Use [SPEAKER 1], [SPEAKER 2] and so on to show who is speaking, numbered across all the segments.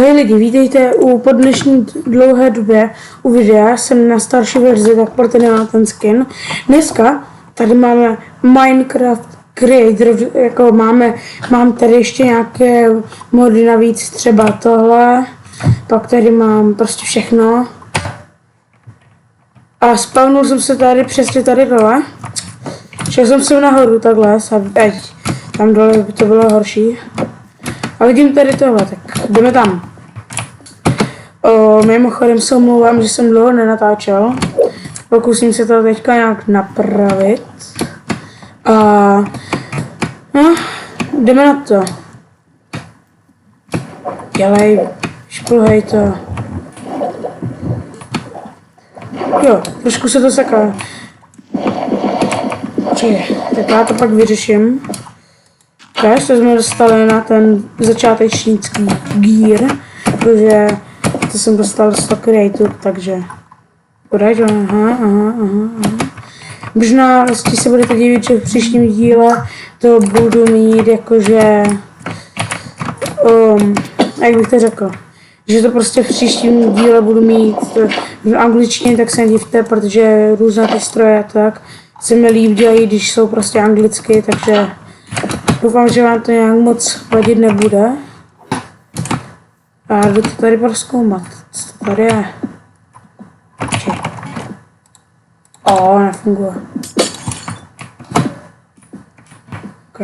[SPEAKER 1] Ahoj lidi, vítejte po dnešní dlouhé době u videa. Jsem na starší verzi, tak proto nemám ten skin. Dneska tady máme Minecraft Creator, jako mám tady ještě nějaké mody navíc, třeba tohle. Pak tady mám prostě všechno. A spawnul jsem se tady přesně tady dole. Šel jsem se nahoru takhle, tam dole by to bylo horší. A vidím tady tohle, tak jdeme tam. Mimochodem se omlouvám, že jsem dlouho nenatáčel. Pokusím se to teďka nějak napravit. No, jdeme na to. Dělej, šplhej to. Jo, trošku se to seká. Tak já to pak vyřeším. Takže jsme dostali na ten začátečnický gear, protože to jsem dostal z Creator, takže aha. Možná se budete divit, že v příštím díle to budu mít jakože, jak bych to řekl, že to prostě v příštím díle budu mít v angličtině, tak se nedivte, protože různé ty stroje tak se mi líp dělají, když jsou prostě anglicky, takže doufám, že vám to nějak moc vadit nebude. A jdu to tady prozkoumat, co to tady je. Nefunguje. OK.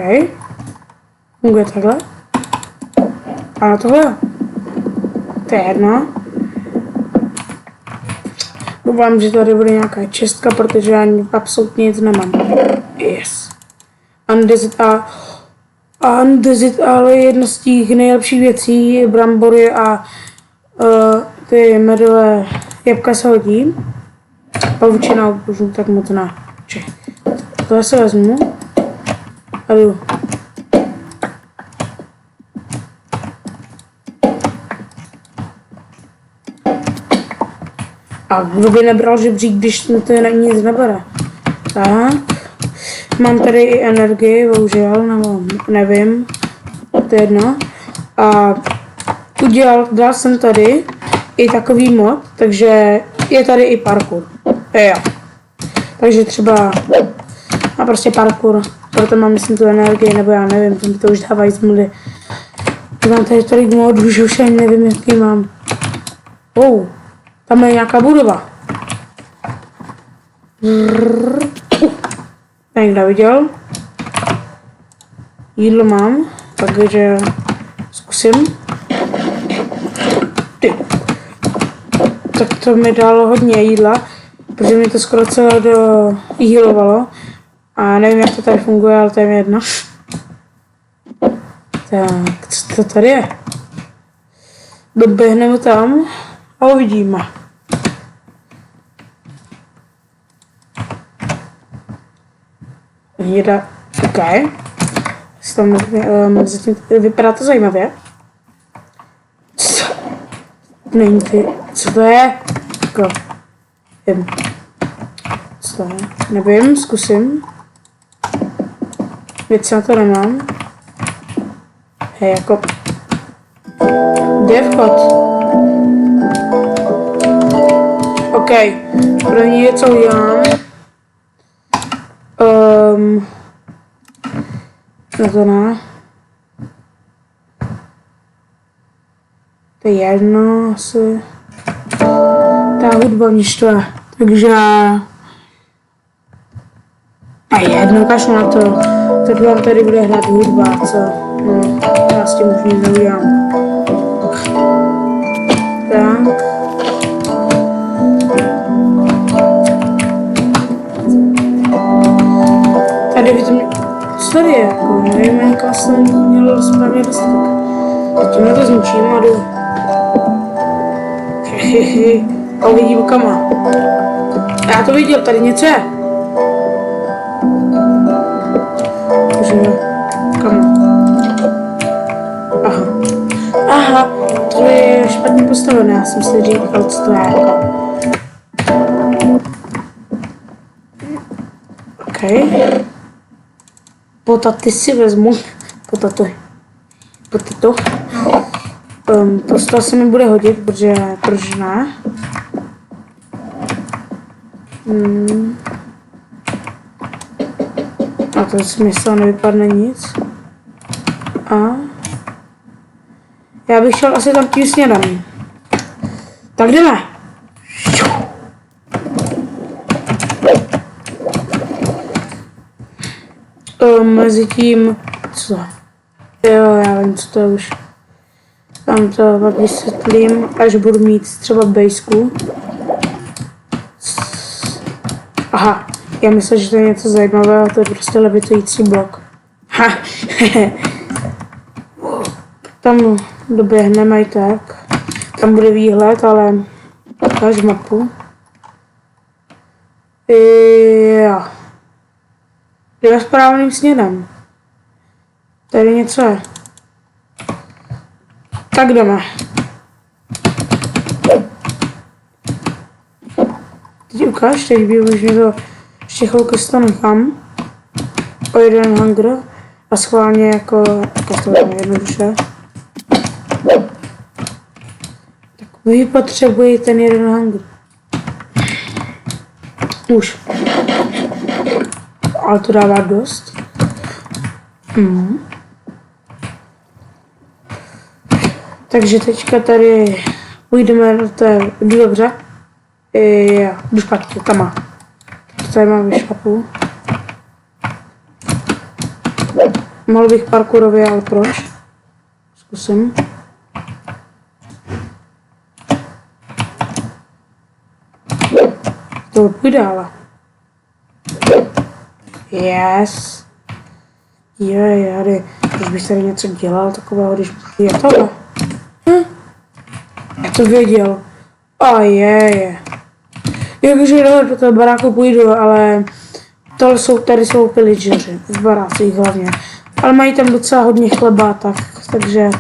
[SPEAKER 1] Funguje takhle. A tohle. To je jedno. Doufám, že tady bude nějaká čestka, protože já absolutně nic nemám. Yes. Andezit, ale jedna z těch nejlepších věcí, brambory a ty medové jabka se hodí. Pavučina už tak moc ne. Tohle se vezmu a jdu. A kdo by nebral žebřík, když to nic nebere. Tak. Mám tady i energii, bohužel, nebo nevím. To je jedno. A dal jsem tady i takový mod, takže je tady i parkour. Jo. Takže třeba a prostě parkour. Proto mám, myslím, tu energii, nebo já nevím, to mi to už dávají z mody. Mám tady tolik modů, že už ani nevím, jaký mám. Tam je nějaká budova. Někdo viděl. Jídlo mám, takže zkusím. Tak to mi dalo hodně jídla, protože mi to skoro celé dohealovalo. A nevím, jak to tady funguje, ale to je mi jedno. Tak, co to tady je? Doběhneme tam a uvidíme. OK. Zatím vypadá to zajímavě. Není ty. Co to je? Jako. Co to je? Nevím, zkusím. Věci na to nemám. Hej, jako. Kde je vchod? OK. První je, co udělám. To ne. To je jedno asi. Ta hudba mě štve. Takže a jedno, kašlu na to. Tak vám tady bude hrát hudba, co? No, já s tím už nic neudělám. Tak. Tady vidím, co tady je, jako, nevím, jak jsem měl správně dostat. Zatím na to zničím a jdu. A uvidím kama. Já to viděl, tady něco je. Takže, kama. Aha, to je špatně postavené, já jsem si říkal, co to je, jako. OK. Potaty si vezmu. Potato. To se mi bude hodit, protože proč ne? A to si myslel, nevypadne nic. A já bych šel asi tam tím směrem. Tak jdeme. Mezi tím, co? Jo, já vím, co to je už. Tam to pak vysvětlím, až budu mít třeba bejsku. Aha, já myslím, že to je něco zajímavého, to je prostě levitující blok. Ha, tam doběhneme i tak. Tam bude výhled, ale ukáž mapu. Jo. Jdeme správným směrem. Tady něco je. Tak jdeme. Teď ukáž, teď by už to ještě chvilku to nechám. O jeden hunger a schválně jako to je jednoduše. Tak vy potřebuji ten jeden hunger. Už. Ale to dává dost. Takže teďka tady půjdeme do té, jdu dobře. Jo, jdu špatně, tam má. Tady mám vyšlapu. Mohl bych parkourově, ale proč? Zkusím. To půjde ale. Yes. Jo, proč bych tady něco dělal takového, když je tohle? Já to věděl. Je. Jakože do toho baráku půjdu, ale tady jsou pillageři v barácích hlavně. Ale mají tam docela hodně chleba, takže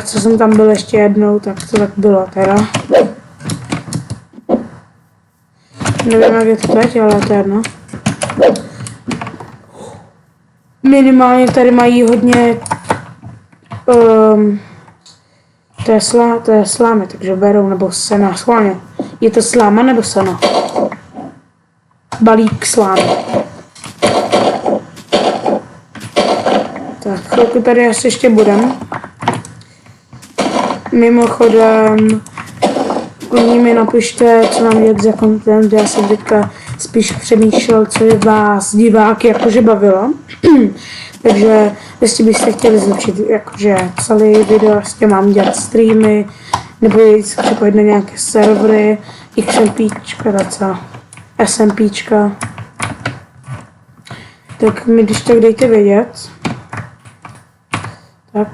[SPEAKER 1] co jsem tam byl ještě jednou, tak to tak bylo teda. Nevím, jak je to teď, ale to je jedno. Minimálně tady mají hodně to je slámy, takže berou, nebo sena, schválně. Je to sláma nebo seno? Balík slámy. Tak, chvilku tady asi ještě budem. Mimochodem, klidně mi napište, co mám dělat za content, já jsem teďka spíš přemýšlel, co je vás, diváky, jakože bavilo. Takže jestli byste chtěli zlepšit, jakože psali video, jestli mám dělat streamy, nebo se připojit na nějaké servery, XMPčka, SMPčka. Tak mi když tak dejte vědět. Tak.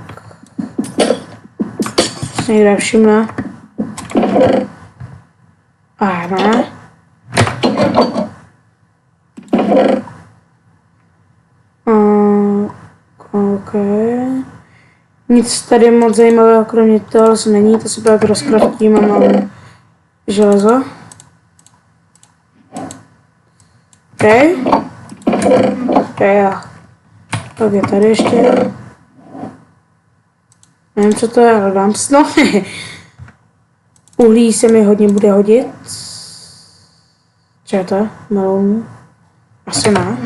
[SPEAKER 1] Se někde všimne. A ne. OK. Nic tady moc zajímavého kromě toho není, to si pak rozkraftím a mám železo. OK. Tak je tady ještě. Nevím, co to je, ale dám no. Uhlí se mi hodně bude hodit. Co je to? Melounu? Asi ne.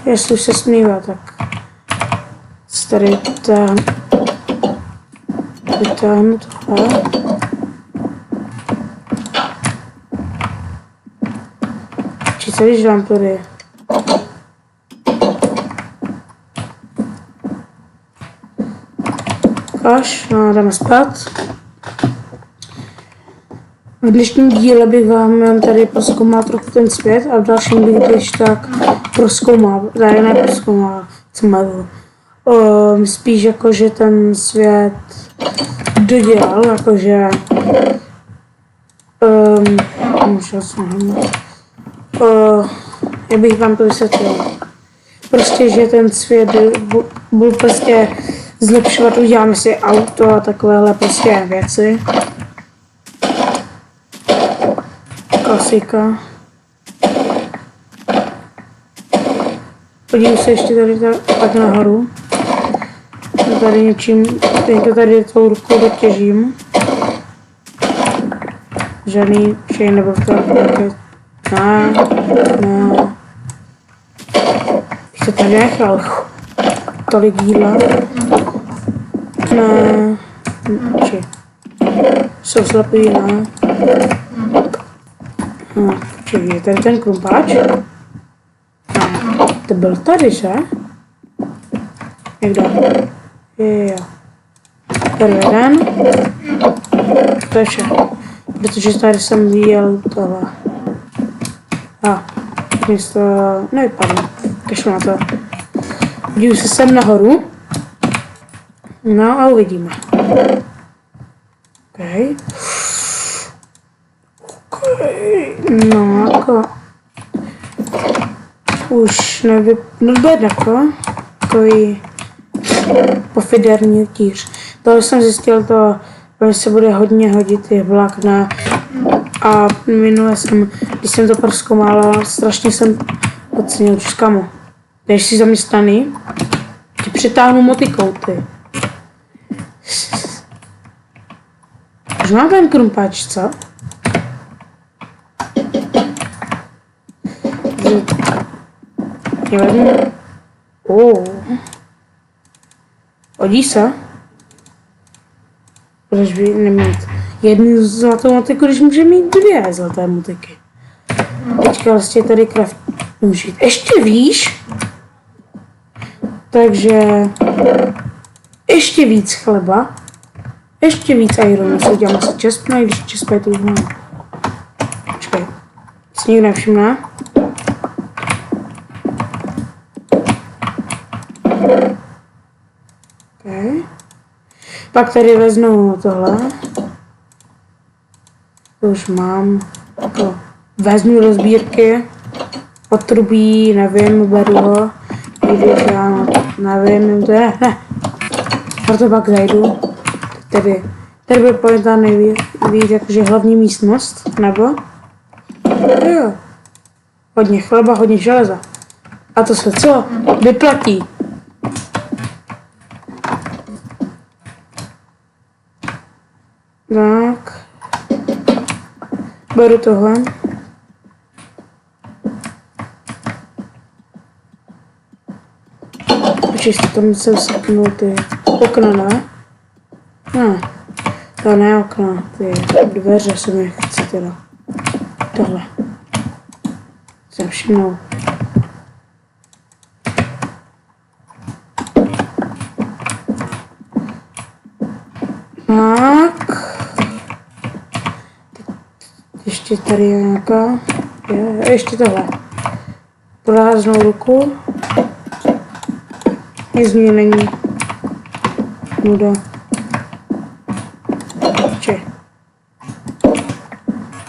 [SPEAKER 1] Jestli už se smívá, tak tady vytáhnu tohle. Či co když dám tady? Kaš, no jdeme spát. V dnešním díle bych vám tady prozkoumal trochu ten svět a v dalším bych když tak prozkoumal, tady neprozkoumal, co mám. Spíš jakože ten svět dodělal, jakože já bych vám to vysvětlil. Prostě, že ten svět byl prostě zlepšovat, uděláme si auto a takovéhle prostě věci. Klasika. Podívej se ještě tady tak nahoru. Tady něčím, to tady tou rukou dotěžím. Žádný šej nebo to nějaké... Ne. Bych to tady nechal. Tolik jídla. Ne. Či. Jsou slepý, ne. Počkej, je tady ten krumpáč? Ne. To byl tady, že? Někdo? Jo. Tady jeden. To je vše. Protože tady jsem viděl tohle. Místo nevypadne. Kašlu na to. Jdu se sem nahoru. No a uvidíme. Okay. No jako... Už nebyl takový pofiderní týř. Tohle jsem zjistil to, že se bude hodně hodit i vlákna. A minule jsem, když jsem to prozkoumala, strašně jsem ocenil Českamu. Když jsi zaměstnaný, ti přitáhnu motikou, ty. Už mám ten krumpáč, co? Je vezmu. Hodí se? Proč by nemít jednu zlatou motiku, když může mít dvě zlaté motiky? Teďka vlastně tady kraft může jít ještě výš. Takže ještě víc chleba. Ještě víc ironu se udělám asi čespna, i když čespa je to už mám. Počkej, si nikdo nevšimne. Okay. Pak tady vezmu tohle. To už mám. To vezmu do sbírky. Potrubí, nevím, beru ho. I když já nevím, to je, ne. Proto pak zajdu. Tady bude pojetá nejvíc, jakože hlavní místnost, nebo? Jo. Hodně chleba, hodně železa. A to se co? Vyplatí. Tak. Beru tohle. Čistě tam jsem seknul ty okna, ne? Ne. To ne okna, ty dveře se mi chci teda. Tohle. Jsem všimnul. Tak. Ještě tady je nějaká. Ještě tohle. Prázdnou ruku. Nic mě není. Nuda.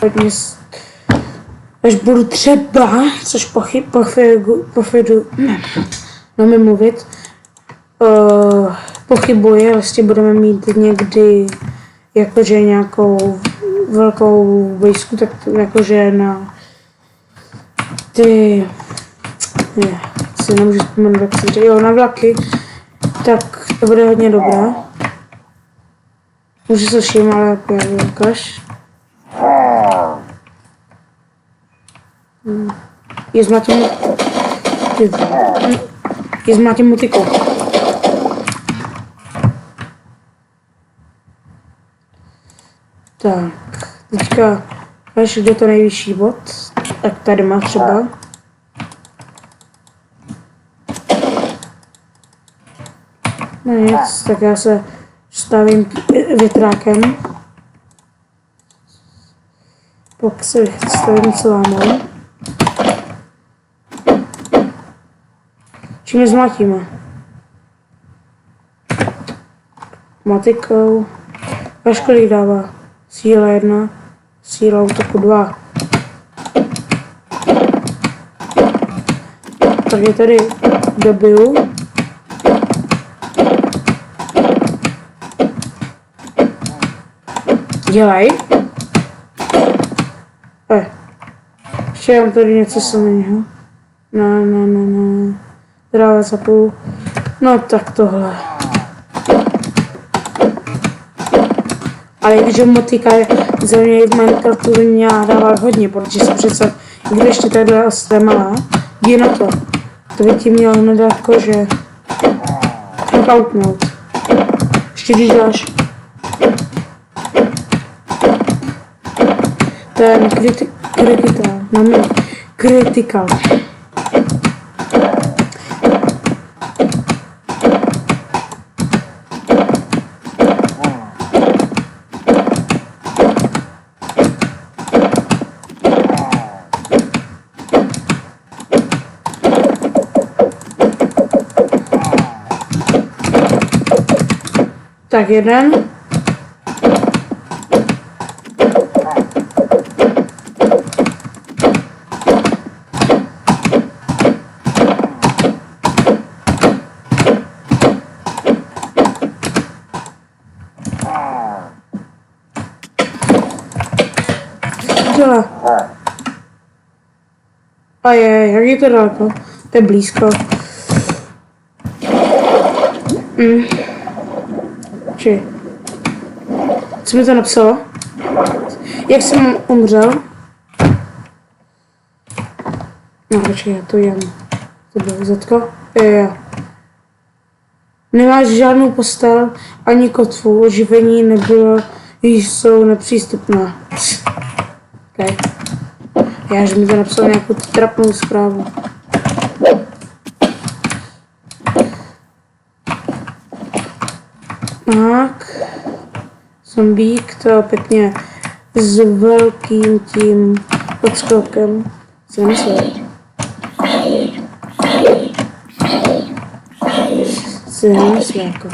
[SPEAKER 1] Hodně až budu třeba, což pochybuji, vlastně budeme mít někdy jakože nějakou velkou vojsku, tak jakože na ty, si nemůžu vzpomenout, jak se říká, na vlaky, tak to bude hodně dobré. Můžu se všim, ale jak ukáž. Je zmátím motikou. Tak, teďka až jde to nejvyšší bod, tak tady má třeba. No nic, tak já se stavím větrákem. Pak se stavím celámou. Čím je zmátíme? Motikou. Až kolik dává? Síla 1, síla útoku 2. Takže tady dobiju. Dělej. Ještě mám tady něco samého. No. Dráva za půl. No tak tohle. Ale když motika je za mě v Minecraftu dával hodně, protože si přece, když ještě takhle ostré malá, jdi na to. To by ti mělo nedat kože. Knockoutnout. Ještě když dáš ten critical, máme critical. Tak jeden. Dělá. A jak je to daleko? To je blízko. Co mi to napsalo? Jak jsem umřel? No počkej, já to jem. To bylo zetko? Jo. Nemáš žádnou postel, ani kotvu, oživení nebylo, již jsou nepřístupná. Okay. Já, že mi to napsal nějakou trapnou zprávu. Tak. Zombík, to pěkně s velkým tím odskokem. Co nemyslí? Co nemyslí jako?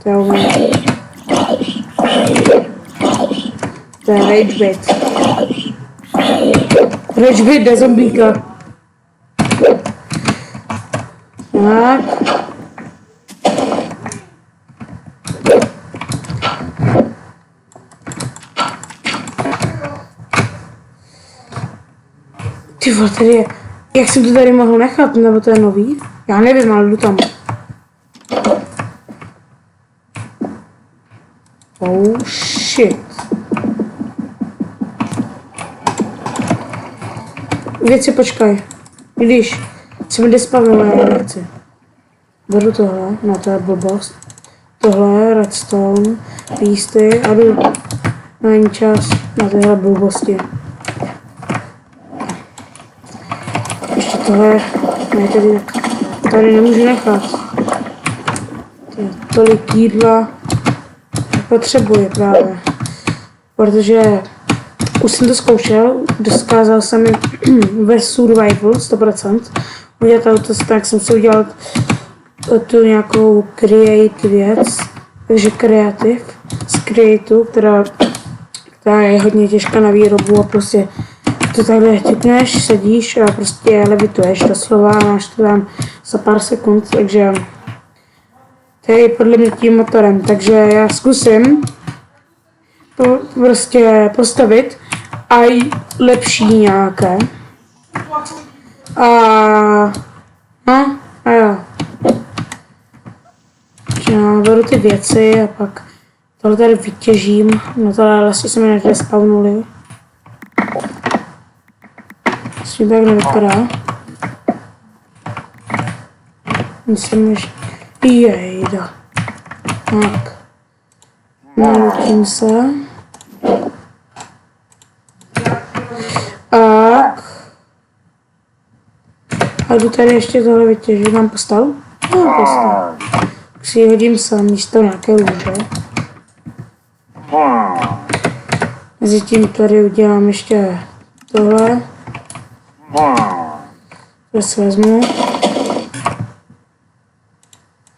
[SPEAKER 1] To je umím. To je rage bait. Rage bait jde zombíka. Tak. Ty vole, tady je. Jak jsem to tady mohl nechat, nebo to je nový? Já nevím, ale jdu tam. Oh shit. Věci počkaj. Když se mi despawnuje, já nechci. Beru tohle, no to je blbost. Tohle, redstone, písty a jdu. Není čas na tyhle blbosti. Ještě tohle, ne, tady nemůžu nechat. Tolik jídla potřebuji právě. Protože už jsem to zkoušel, dokázal jsem ve survival 100% udělat auto, tak jsem si udělal tu nějakou create věc, takže kreativ z creatu, která je hodně těžká na výrobu a prostě to takhle tipneš, sedíš a prostě levituješ doslova a máš to tam za pár sekund, takže to je podle mě tím motorem, takže já zkusím prostě postavit aj lepší nějaké. A jo. Já beru ty věci a pak tohle tady vytěžím. No tohle lesy se mi někde spawnuly. Myslím, jak nevypadá. Myslím, že jejda. Tak. Nalutím se. A jdu tady ještě tohle vytěžit. Mám postel? Mám postel. Tak si ji hodím sem místo nějaké lůže. Mezitím tady udělám ještě tohle. To si vezmu.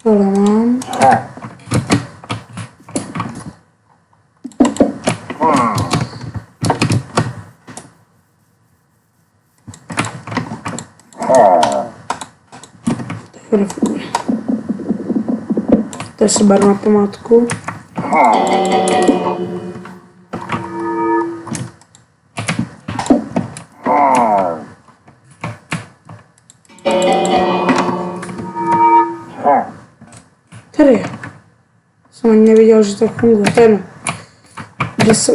[SPEAKER 1] Tohle mám. To si beru na památku. Tady je. Jsem ani nevěděl, že tak funguje. Ten.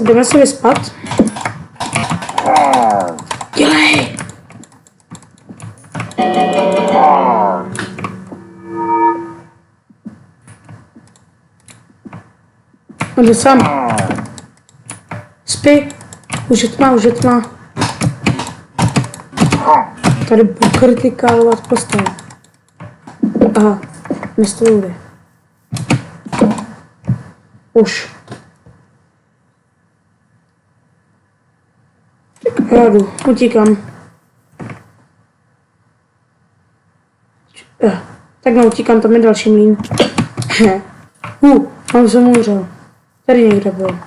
[SPEAKER 1] Jdeme se vyspat. Dělej! On jde sám. Spí. Už je tma. Tady budu kritikálovat postavu. Aha, nestůjde. Už. Já jdu, utíkám. Tak utíkám, tam je další mlýn. Mám se umřel. Tady někde byl.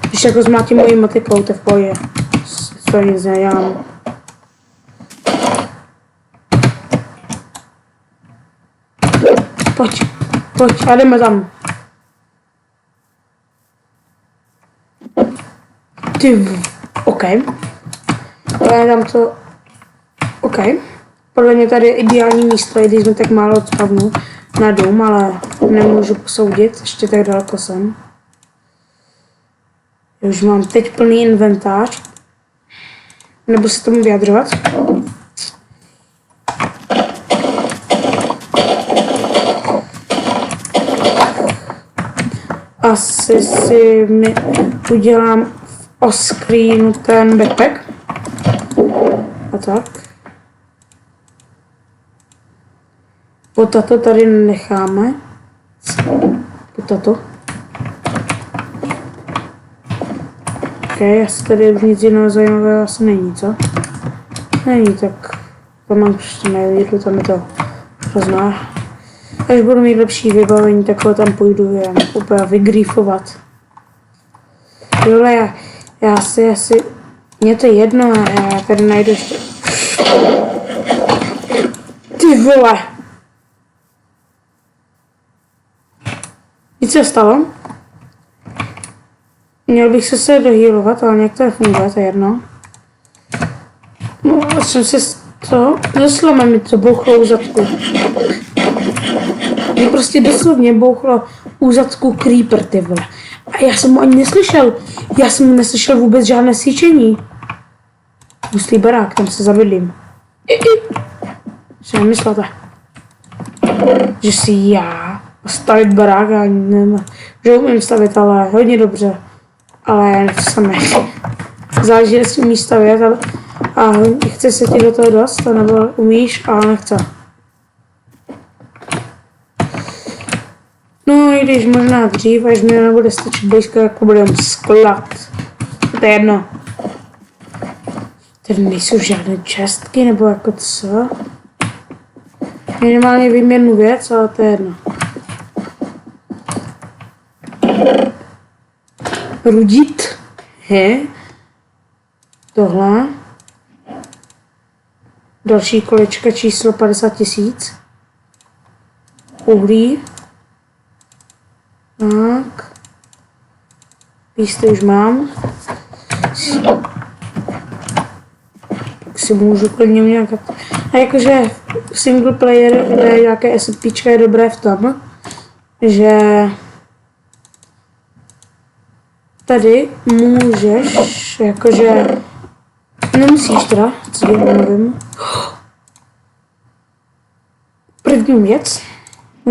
[SPEAKER 1] Když jako zmátím mojí motikou, to je v pohodě. To nic nedělám. Pojď, a jdeme tam. OK. Ale tam to... OK. Podle mě tady je ideální místo, i když jsme tak málo od spavnu na dům, ale nemůžu posoudit, ještě tak daleko jsem. Už mám teď plný inventář. Nebo se tomu vyjadřovat. Asi si udělám v oscreenu ten backpack. A tak. Potato tady necháme. Potato. OK, asi tady nic jiného zajímavého asi není, co? Není, tak to mám prostě nejídlu, tam je to hrozná. Až budu mít lepší vybavení, tak ho tam půjdu jen úplně vygrífovat. Jole, já si asi... Mně to je jedno, já tady najdu ještě... Ty vole! Nic se stalo? Měl bych se dohýlovat, ale nějak to nefunguje, to je jedno. No, jsem si to... Doslova mi to bouchlo u zadku. Mě prostě doslovně bouchlo u zadku creeper, ty vole. A já jsem ho ani neslyšel. Já jsem neslyšel vůbec žádné síčení. Hustý barák, tam se zabydlím. Že nemyslete, že si já stavit barák a nevím, že umím stavit, ale hodně dobře. Ale to samé. Záleží, jestli umíš stavět a chce se ti do toho dost, nebo umíš, ale nechce. No i když možná dřív, až mi nebude stačit blízko, jako budeme sklad. To je jedno. Tady nejsou žádné čestky, nebo jako co? Minimálně vím jednu věc, ale to je jedno. Rudit. Tohle. Další kolečka číslo 50 000. Uhlí. Tak. Písty už mám. Tak si můžu klidně nějak... A jakože single player, kde nějaké SCPčka je dobré v tom, že tady můžeš, jakože nemusíš teda, co nevím. První věc,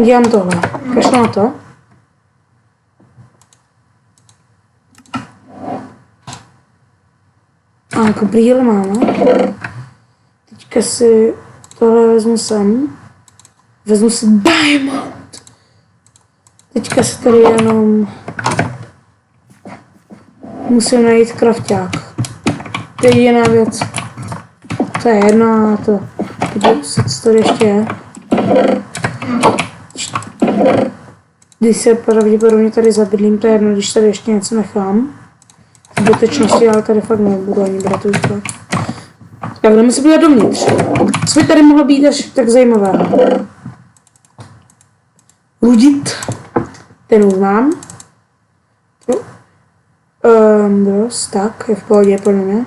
[SPEAKER 1] dělám tohle, kašlu na to. A jako brýle máme. Teďka si tohle vezmu sem. Vezmu si diamond. Teďka si tady jenom musím najít krafťák. To je jediná věc. To je jedno a to. Co tady ještě je. Když se pravděpodobně tady zabydlím, to je jedno, když tady ještě něco nechám. Zbytečnosti, ale tady fakt nebudu ani brát už to. Tak jdeme se podívat dovnitř. Co by tady mohlo být až tak zajímavé? Rudit. Ten už mám. Dost, tak, je v pohodě podle mě.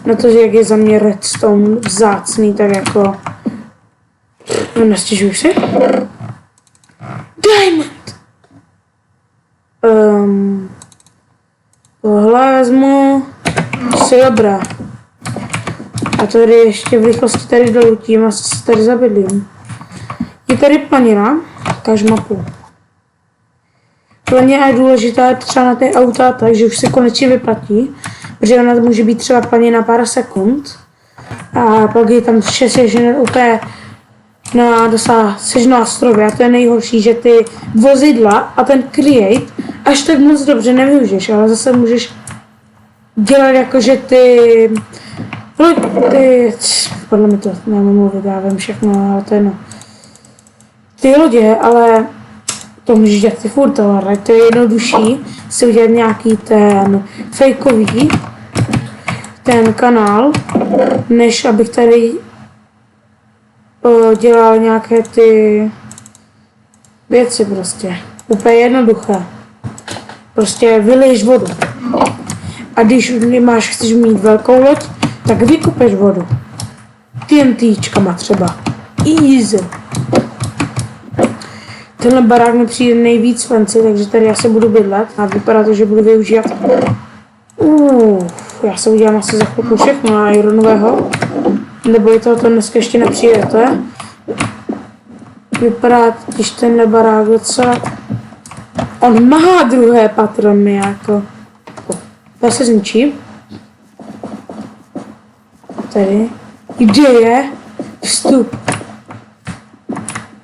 [SPEAKER 1] Na to, že jak je za mě redstone vzácný, tak jako No, nestěžuj si. Diamond! Tohle vezmu. Si dobrá. A tady ještě v rychlosti tady dolutím a se tady zabydlím. Je tady planina, ukážu mapu. Planina je důležitá třeba na ty auta, takže už se konečně vyplatí, protože ona může být třeba planina pár sekund. A pak je tam vše sežené úplně na dosáh seženo na strově. A to je nejhorší, že ty vozidla a ten create až tak moc dobře nevyužiješ, ale zase můžeš dělat jako, že podle mě to nemám mluvit, já vím všechno, ale to je no. Ty lodě, ale to můžeš dělat ty furt, ale to je jednodušší si udělat nějaký ten fejkový ten kanál, než abych tady dělal nějaké ty věci prostě. Úplně jednoduché. Prostě vyliješ vodu. A když chceš mít velkou loď, tak vykupeš vodu. TNTčkama třeba. Easy. Tenhle barák mi přijde nejvíc fancy, takže tady já se budu bydlet a vypadá to, že budu využívat. Já se udělám asi za chvilku všechno na ironového. Nebo je to dneska ještě nepřijete. Vypadá, když tenhle barák docela. On má druhé patro mi jako. Já se zničí. Tady. Kde je vstup?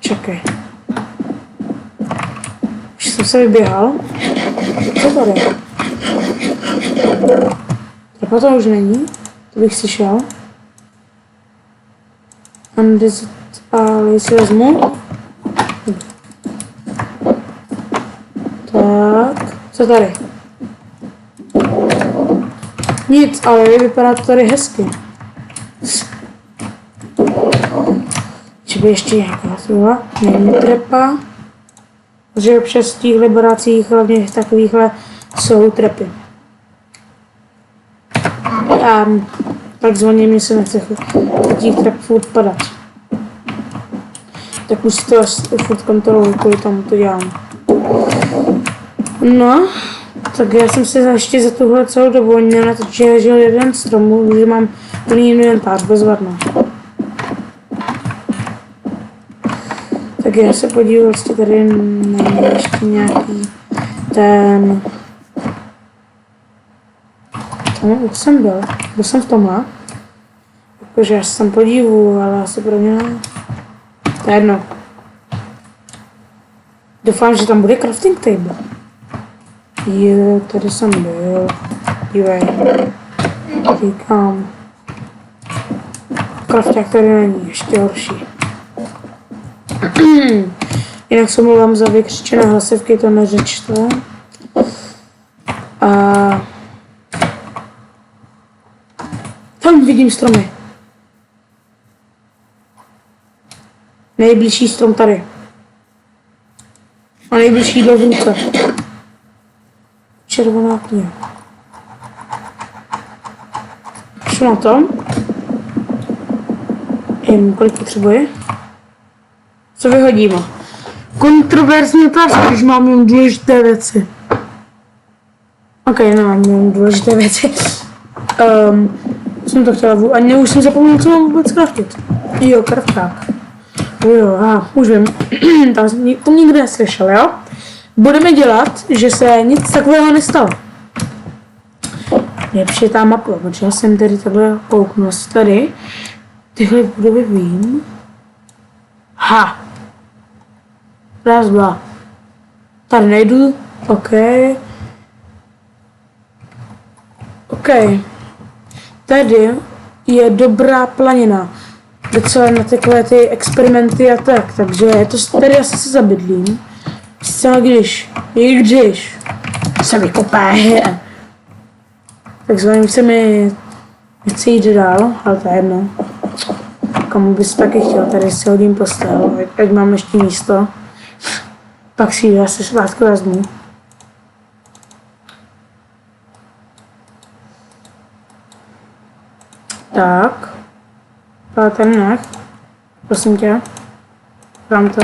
[SPEAKER 1] Čekaj. Už jsem se vyběhal. Co tady? Trapa to už není. To bych si šel. Ale si vezmu. Tak. Co tady? Nic, ale vypadá to tady hezky. Že by ještě nějaká slova. Není trepa. Protože občas v těchto barácích, hlavně v takovýchhle, jsou trepy. A takzvaně mi se nechce těch trep furt padat. Tak už to furt kontroluji, kvůli tomu to dělám. No, tak já jsem si ještě za tuhle celou dobu nenatočil jeden strom, že mám plný inventář bezvadno. Tak já se podívám, jestli tady není ještě nějaký ten. Už jsem byl jsem v tomhle. Jakože já se tam podívu, ale asi pro mě ne. To je jedno. Doufám, že tam bude crafting table. Jo, tady jsem byl. Dívej. Říkám. Crafták tady není, ještě horší. Jinak se mluvám za vykřičené hlasivky, to neřečte. A tam vidím stromy. Nejbližší strom tady. A nejbližší jídlo v ruce. Červená kniha. Šlo na tom. Kolik potřebuje? Co vyhodíme? Kontroverzní otázka, když mám jen důležité věci. Ok, mám jen důležité věci. Jsem to chtěla, a už jsem zapomněl, co mám vůbec craftit. Jo, crafták. Jo, už vím. To nikdy neslyšel, jo? Budeme dělat, že se nic takového nestalo. Je přijetá mapa, protože já jsem tady takhle kouknul tady. Tyhle budovy vím. Ha! Raz, dva. Tady nejdu. OK. OK. Tady je dobrá planina. Docela na takové ty experimenty a tak. Takže to tady asi se zabydlím. Zcela když se vykopé. Takzvaně se mi nechce jít dál, ale to je jedno. Komu bys taky chtěl, tady si hodím postel, ať mám ještě místo. Pak si ji asi svátku vezmu. Tak. Ale ten nech. Prosím tě. Dám to.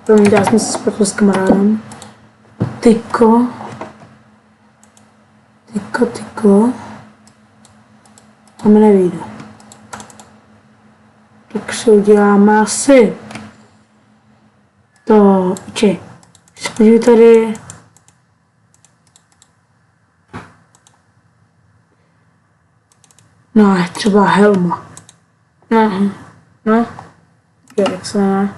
[SPEAKER 1] Promiňte, já jsem se spletl s kamarádem. Tyko. To mi nevyjde. Tak si uděláme asi to, spodím tady no, třeba helma. No, jak se ne.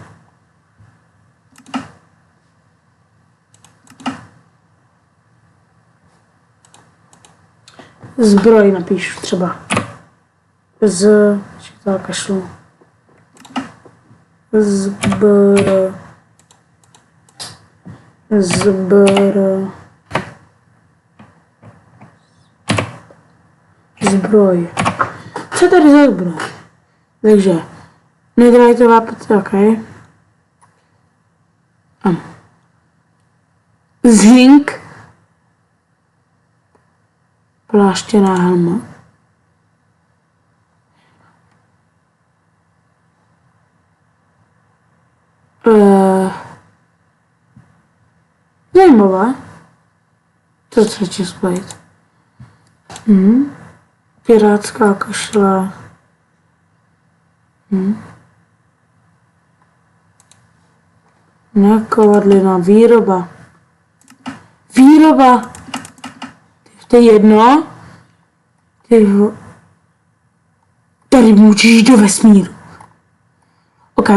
[SPEAKER 1] Zbroj napíšu třeba. Kašlu. Zbroj. Co tady za zbroj? Takže, nedrajtová pata, ok. Zink. Pláštěná helma. Zajímavé. To třetí split. Pirátská kašle. Nekovadlina. Výroba. To je jedno. Tady můžeš jít do vesmíru. OK.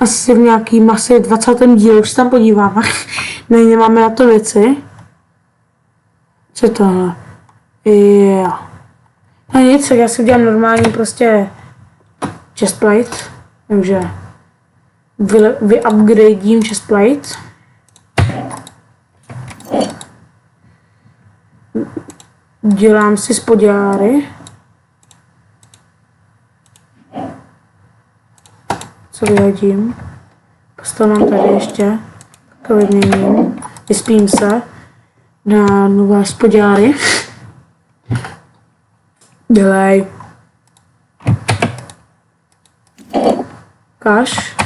[SPEAKER 1] Asi v nějakým 20. dílu, už se tam podíváme. Máme na to věci. Co tohle? Jo. No nic, tak já si udělám normální prostě chestplate. Takže vyupgradím chestplate. Dělám si spodňáry. Co vyhodím? Postavím tady ještě. Vyměním. Vyspím se na nové spodňáry. Dělej. Kaš.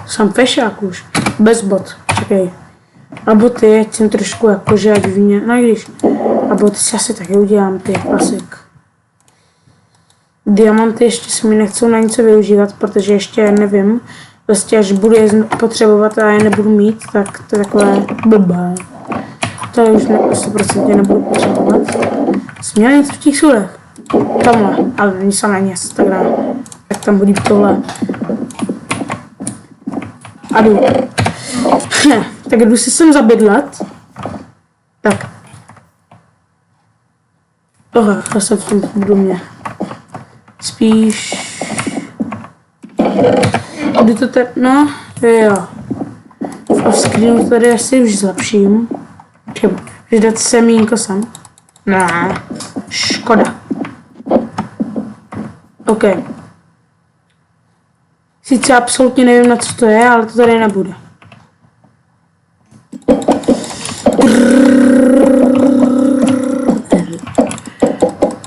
[SPEAKER 1] Jsem fešák už. Bez bot. Čekej. A boty, ať jsem trošku jakože ať vně. No i když. A boty si asi taky udělám, ty klasik. Diamanty ještě se mi nechcou na něco využívat, protože ještě nevím. Prostě až budu je potřebovat a je nebudu mít, tak to je takové blbé. To už 100% nebudu potřebovat. Jsem měl něco v těch sudech. Tamhle, ale není se na nic, tak tam budí tohle. A jdu. Tak jdu si sem zabydlet. Tak. Já jsem v tom domě. Spíš... Kdy to tady... No, jo. V offscreenu tady asi už zlepším. Že dát semínko sem. Ne. Škoda. OK. Sice absolutně nevím, na co to je, ale to tady nebude.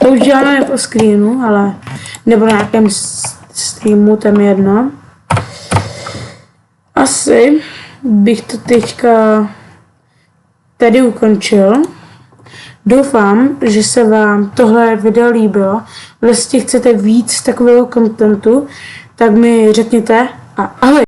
[SPEAKER 1] To už děláme po screenu, ale nebo na nějakém streamu, tam je jedno. Asi bych to teďka tady ukončil. Doufám, že se vám tohle video líbilo. Jestli chcete víc takového contentu, tak mi řekněte a ahoj.